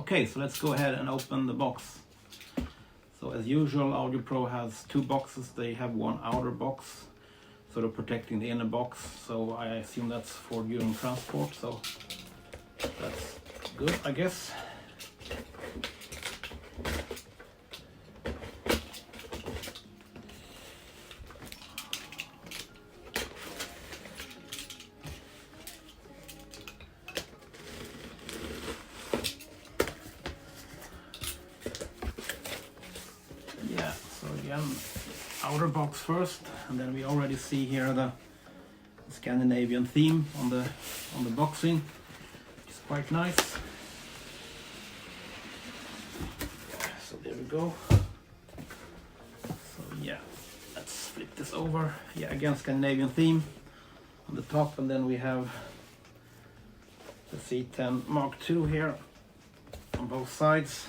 Okay, so let's go ahead and open the box. So as usual, Audio Pro has two boxes. They have one outer box, sort of protecting the inner box. So I assume that's for during transport. So that's good, I guess. Yeah, so again, outer box first, and then we already see here the Scandinavian theme on the boxing, which is quite nice. So there we go. So yeah, let's flip this over. Yeah, again, Scandinavian theme on the top, and then we have the C10 Mark II here on both sides.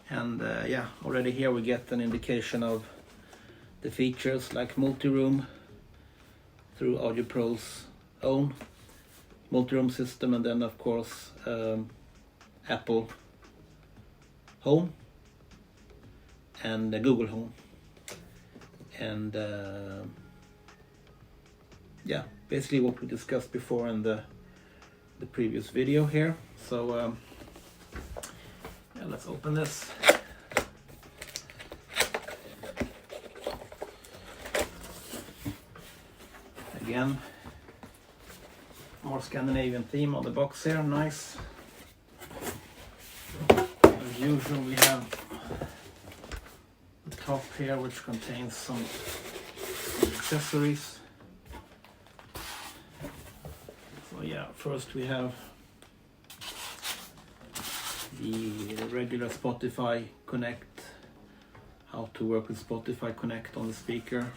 And yeah, already here we get an indication of the features like multi-room through Audio Pro's own multi-room system, and then of course Apple Home and Google Home. And yeah, basically what we discussed before in the previous video here. So yeah, let's open this. Again, more Scandinavian theme on the box here, nice. As usual, we have the top here, which contains some accessories. So yeah, first we have the regular Spotify Connect, how to work with Spotify Connect on the speaker.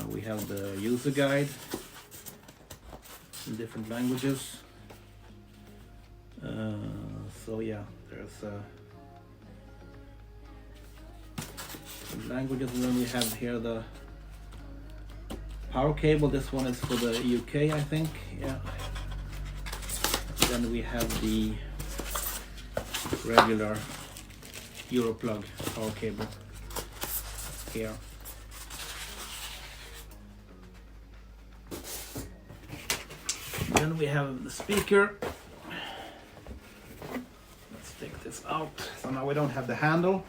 We have the user guide in different languages. So yeah, there's some languages, and then we have here the power cable. This one is for the UK, I think. Yeah. Then we have the regular Europlug power cable here. Then we have the speaker. Let's take this out. So now we don't have the handle,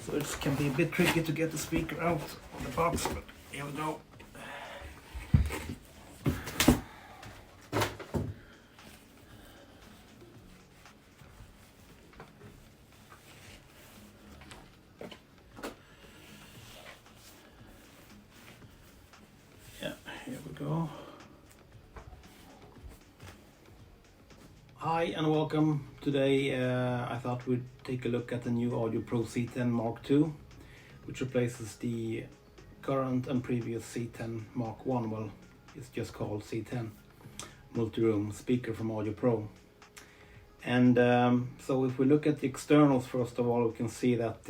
so it can be a bit tricky to get the speaker out of the box, but here we go. Yeah, here we go. Hi and welcome. Today I thought we'd take a look at the new Audio Pro C10 Mark II, which replaces the current and previous C10 Mark I. Well, it's just called C10 multi-room speaker from Audio Pro. And so if we look at the externals, first of all, we can see that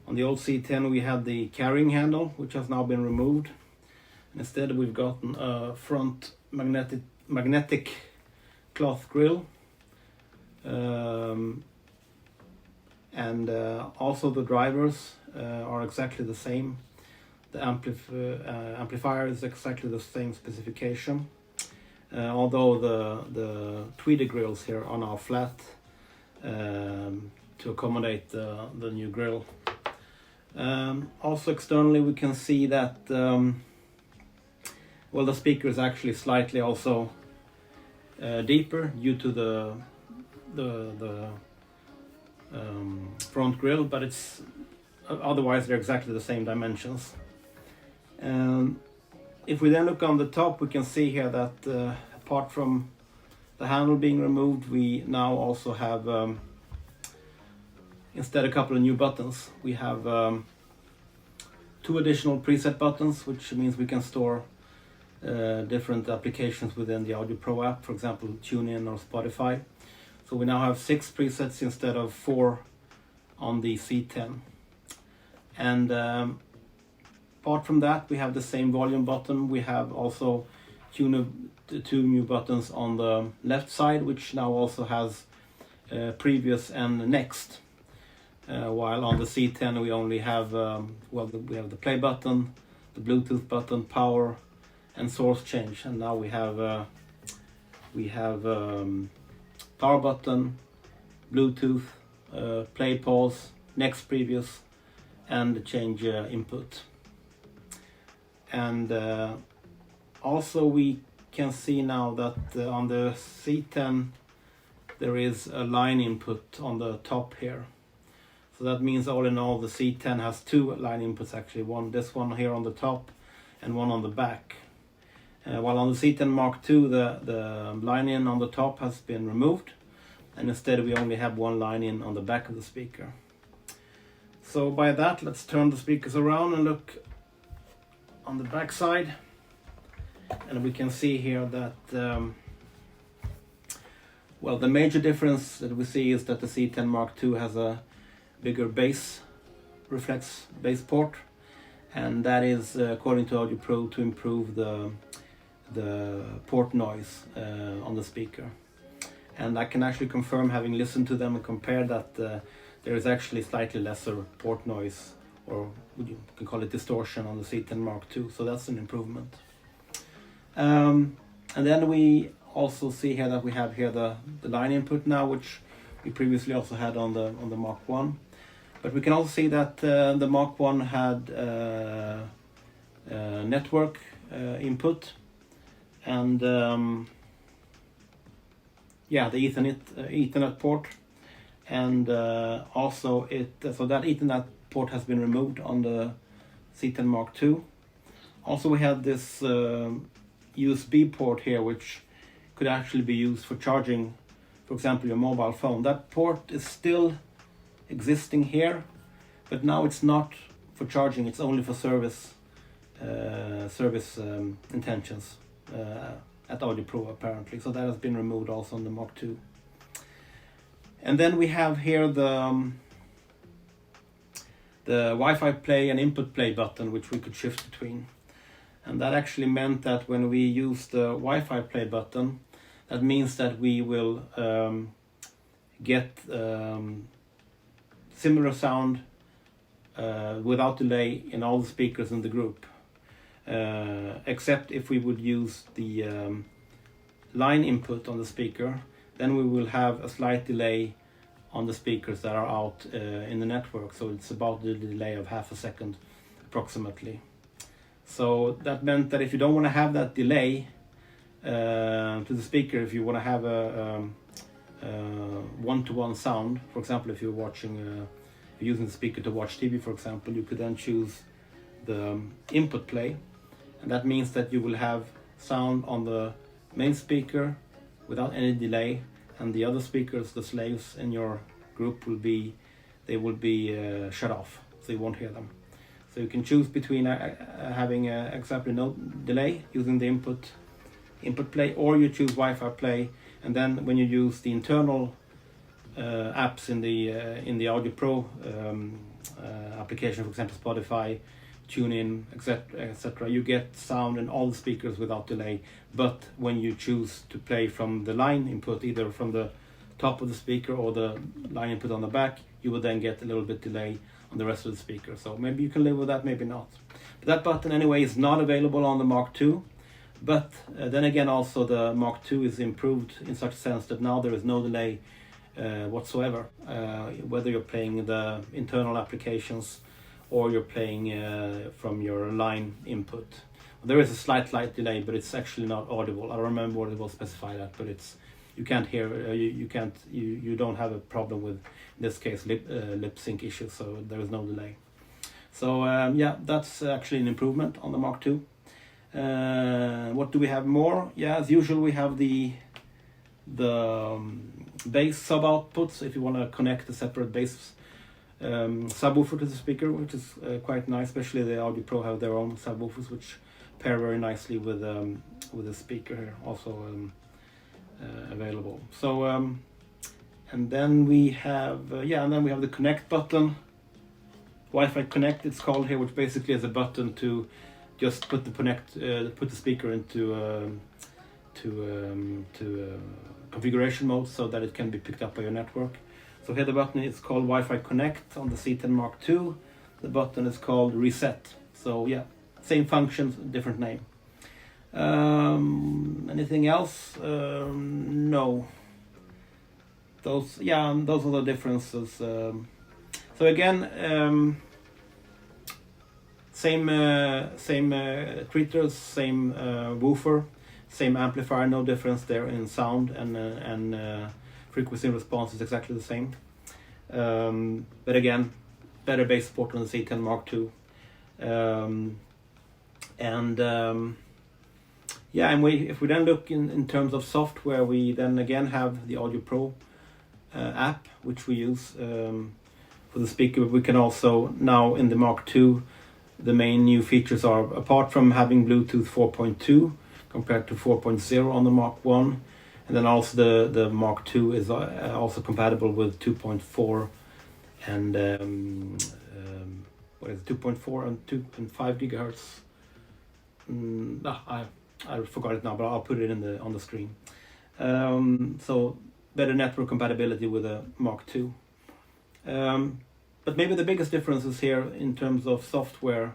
on the old C10 we had the carrying handle, which has now been removed. And instead we've gotten a front magnetic cloth grill, and also the drivers are exactly the same. The amplifier is exactly the same specification, although the tweeter grills here are now flat to accommodate the new grill. Also externally we can see that well, the speaker is actually slightly also deeper due to the front grille, but it's otherwise they're exactly the same dimensions. If we then look on the top, we can see here that apart from the handle being removed, we now also have instead a couple of new buttons. We have two additional preset buttons, which means we can store different applications within the Audio Pro app, for example TuneIn or Spotify. So we now have 6 presets instead of 4 on the C10. And apart from that, we have the same volume button. We have also the two new buttons on the left side, which now also has previous and next. While on the C10 we only have we have the play button, the Bluetooth button, power, and source change. And now we have power button, Bluetooth, play, pause, next, previous, and change input. And also we can see now that on the C10 there is a line input on the top here. So that means all in all the C10 has two line inputs actually, this one here on the top and one on the back. While on the C10 Mark II the line in on the top has been removed, and instead we only have one line in on the back of the speaker. So by that, let's turn the speakers around and look on the back side, and we can see here that well, the major difference that we see is that the C10 Mark II has a bigger bass reflex bass port, and that is according to Audio Pro to improve the port noise on the speaker. And I can actually confirm, having listened to them and compared, that there is actually slightly lesser port noise, or you can call it distortion, on the C10 Mark II, so that's an improvement. And then we also see here that we have here the line input now, which we previously also had on the Mark I. But we can also see that the Mark I had network input, and yeah, the Ethernet port, and also so that Ethernet port has been removed on the C10 Mark II. Also we have this USB port here, which could actually be used for charging, for example, your mobile phone. That port is still existing here, but now it's not for charging, it's only for service intentions at Audio Pro apparently. So that has been removed also on the Mark II. And then we have here the Wi-Fi play and input play button, which we could shift between. And that actually meant that when we use the Wi-Fi play button, that means that we will get similar sound without delay in all the speakers in the group, except if we would use the line input on the speaker, then we will have a slight delay on the speakers that are out in the network. So it's about the delay of half a second approximately. So that meant that if you don't want to have that delay to the speaker, if you want to have a one-to-one sound, for example, if you're watching, if you're using the speaker to watch TV, for example, you could then choose the input play, and that means that you will have sound on the main speaker without any delay, and the other speakers, the slaves in your group, will be shut off, so you won't hear them. So you can choose between having exactly no delay using the input play, or you choose Wi-Fi play, and then when you use the internal apps in the Audio Pro application, for example Spotify, TuneIn, etc., you get sound in all the speakers without delay. But when you choose to play from the line input, either from the top of the speaker or the line input on the back, you will then get a little bit delay on the rest of the speaker. So maybe you can live with that, maybe not. But that button anyway is not available on the Mark II. But then again, also the Mark II is improved in such a sense that now there is no delay whatsoever, whether you're playing the internal applications or you're playing from your line input. There is a slight delay, but it's actually not audible. I don't remember what it will specify that, but it's, you can't hear, you don't have a problem with, in this case, lip sync issues, so there is no delay. So yeah, that's actually an improvement on the Mark II. What do we have more? Yeah, as usual, we have the bass sub outputs. If you want to connect a separate bass subwoofer to the speaker, which is quite nice. Especially the Audio Pro have their own subwoofers, which pair very nicely with the speaker here, also available. So and then we have the connect button, Wi-Fi connect it's called here, which basically is a button to just put the speaker into configuration mode so that it can be picked up by your network. So here the button is called Wi-Fi Connect on the C10 Mark II. The button is called Reset. So yeah, same functions, different name. Anything else? No. Those are the differences. So again, same tweeters, same woofer, same amplifier, no difference there in sound, and frequency response is exactly the same. But again, better bass support on the C10 Mark II. Yeah, and if we then look in terms of software, we then again have the Audio Pro app, which we use for the speaker. We can also now in the Mark II, the main new features are, apart from having Bluetooth 4.2 compared to 4.0 on the Mark I, and then also the Mark II is also compatible with 2.4 and what is it, 2.4 and 2.5 gigahertz. I forgot it now, but I'll put it on the screen. So better network compatibility with the Mark II. But maybe the biggest differences here in terms of software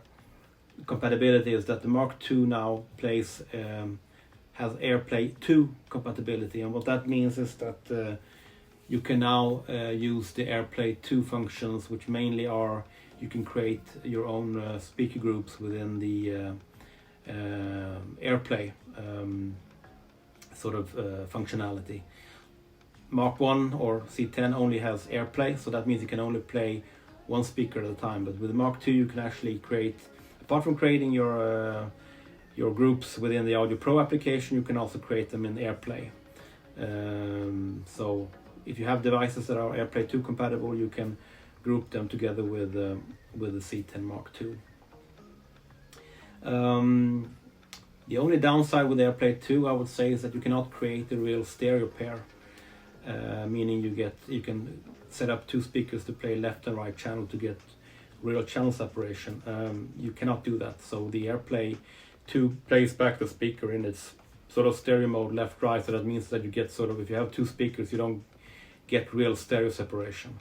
compatibility is that the Mark II now has AirPlay 2 compatibility, and what that means is that you can now use the AirPlay 2 functions, which mainly are you can create your own speaker groups within the AirPlay functionality. Mark I or C10 only has AirPlay, so that means you can only play one speaker at a time. But with the Mark II, you can actually create, apart from creating your groups within the Audio Pro application, you can also create them in AirPlay. So if you have devices that are AirPlay 2 compatible, you can group them together with the C10 Mark II. The only downside with AirPlay 2, I would say, is that you cannot create a real stereo pair, meaning you can set up two speakers to play left and right channel to get real channel separation. You cannot do that, so the AirPlay 2 plays back the speaker in its sort of stereo mode left right, so that means that you get sort of, if you have two speakers, you don't get real stereo separation.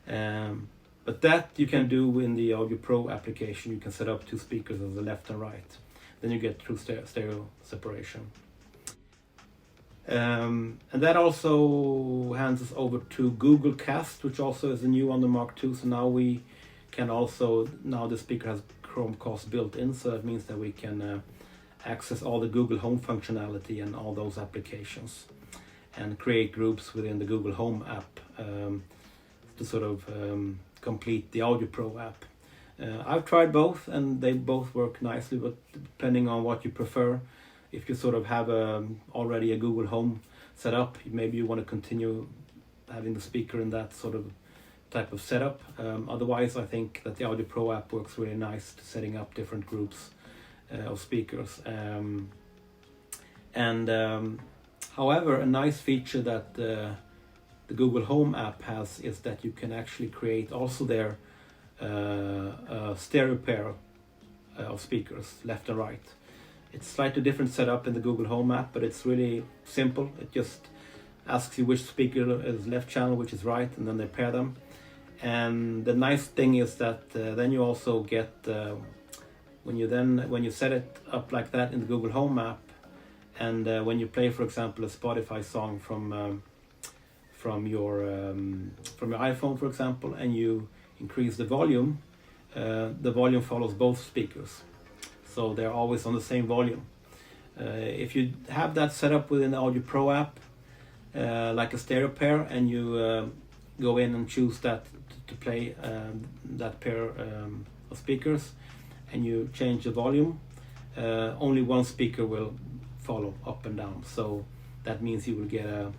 But that you can do in the Audio Pro application. You can set up two speakers as the left and right, then you get true stereo separation. And that also hands us over to Google Cast, which also is new on the Mark II. So now we can also, now the speaker has Chromecast built in, so that means that we can access all the Google Home functionality and all those applications and create groups within the Google Home app to sort of complete the Audio Pro app. I've tried both and they both work nicely, but depending on what you prefer, if you sort of have already a Google Home set up, maybe you want to continue having the speaker in that sort of type of setup. Otherwise, I think that the Audio Pro app works really nice to setting up different groups of speakers. However, a nice feature that the Google Home app has is that you can actually create also their stereo pair of speakers, left and right. It's slightly different setup in the Google Home app, but it's really simple. It just asks you which speaker is left channel, which is right, and then they pair them. And the nice thing is that then you also get when you set it up like that in the Google Home app, and when you play, for example, a Spotify song from your iPhone, for example, and you increase the volume follows both speakers, so they're always on the same volume. If you have that set up within the Audio Pro app, like a stereo pair, and you go in and choose that to play that pair of speakers, and you change the volume, only one speaker will follow up and down. So that means you will get a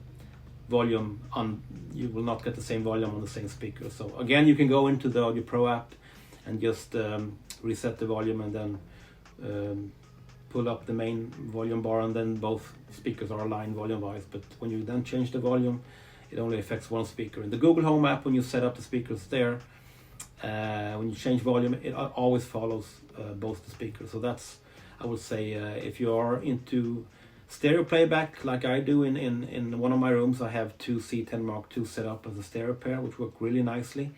volume on, you will not get the same volume on the same speaker. So again, you can go into the Audio Pro app and just reset the volume, and then pull up the main volume bar, and then both speakers are aligned volume wise. But when you then change the volume, it only affects one speaker. In the Google Home app, when you set up the speakers there, when you change volume, it always follows both the speakers. So that's, I would say, if you are into stereo playback like I do, in one of my rooms I have two C10 Mark II set up as a stereo pair, which work really nicely,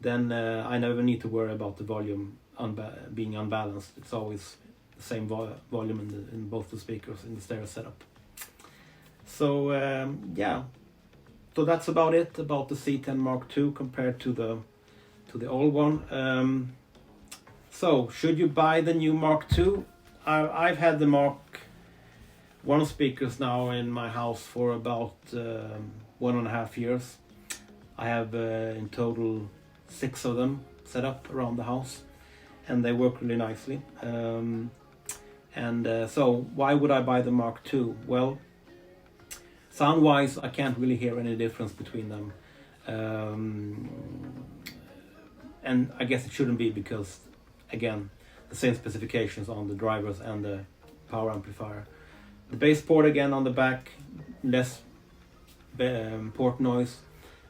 then I never need to worry about the volume being unbalanced. It's always the same volume in both the speakers in the stereo setup. So yeah, so that's about it about the C10 Mark II compared to the old one. So should you buy the new Mark II? I've had the Mark I speakers now in my house for about 1.5 years. I have in total 6 of them set up around the house, and they work really nicely. So why would I buy the Mark II? Well, sound-wise, I can't really hear any difference between them. And I guess it shouldn't be, because, again, the same specifications on the drivers and the power amplifier. The bass port again on the back, less port noise.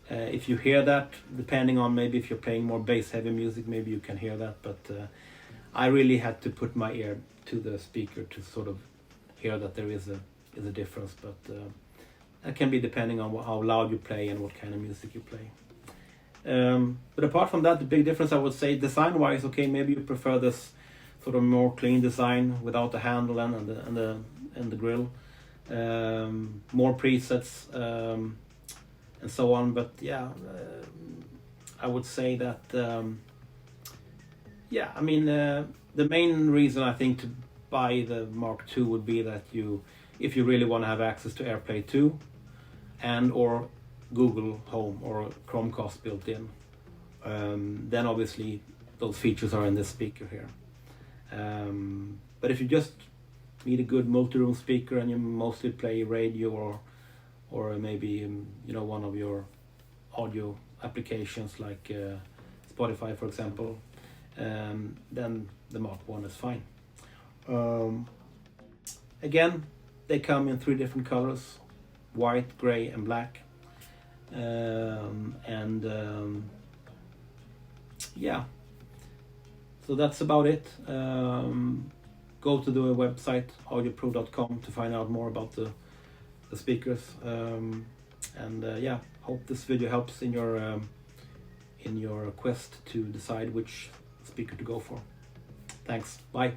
If you hear that, depending on maybe if you're playing more bass heavy music, maybe you can hear that, but I really had to put my ear to the speaker to sort of hear that there is a difference, but that can be depending on how loud you play and what kind of music you play. But apart from that, the big difference, I would say, design wise, okay, maybe you prefer this sort of more clean design without the handle and the grill, more presets, and so on. But yeah, I would say that yeah, I mean, the main reason I think to buy the Mark II would be that if you really want to have access to AirPlay 2 and or Google Home or Chromecast built in, then obviously those features are in this speaker here. But if you just need a good multi-room speaker and you mostly play radio or maybe one of your audio applications like Spotify, for example, then the Mark I is fine. Again, they come in 3 different colors: white, gray, and black. Yeah, so that's about it. Go to the website audiopro.com to find out more about the speakers. Yeah, hope this video helps in your quest to decide which speaker to go for. Thanks, bye.